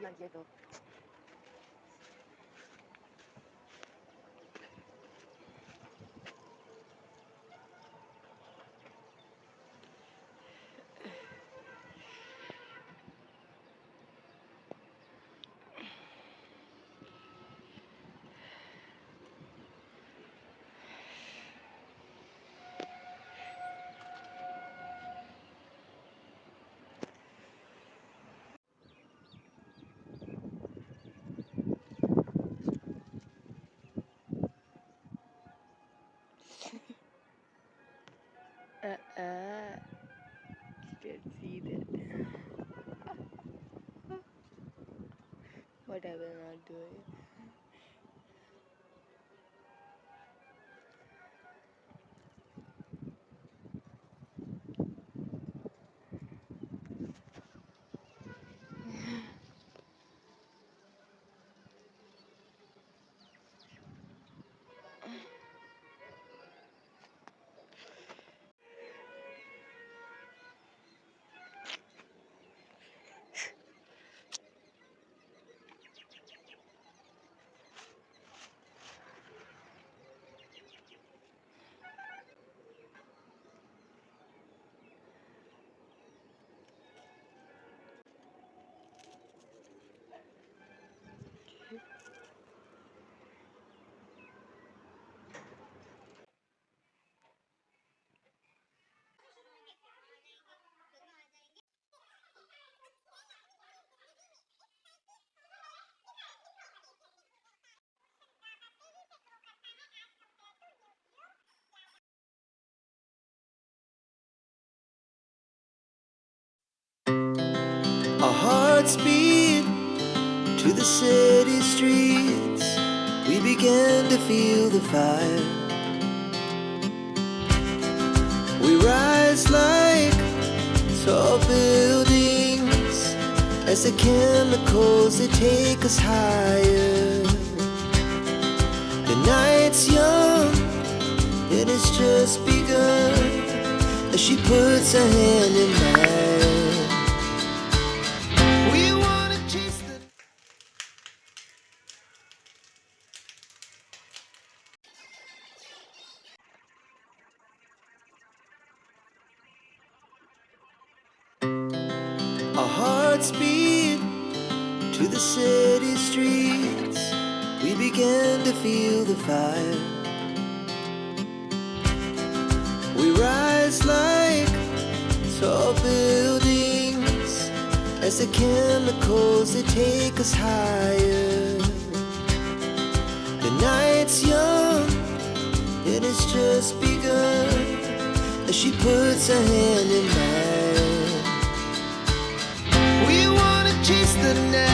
얘도. Didn't see that. Whatever, I'll do it. Our hearts beat to the city streets. We began to feel the fire. We rise like tall buildings as the chemicals they take us higher. The night's young, it has just begun as she puts her hand in mine. Our hearts beat to the city streets. We began to feel the fire. We rise like tall buildings as the chemicals they take us higher. The night's young, it has just begun as she puts her hand in mine. We wanna chase the night.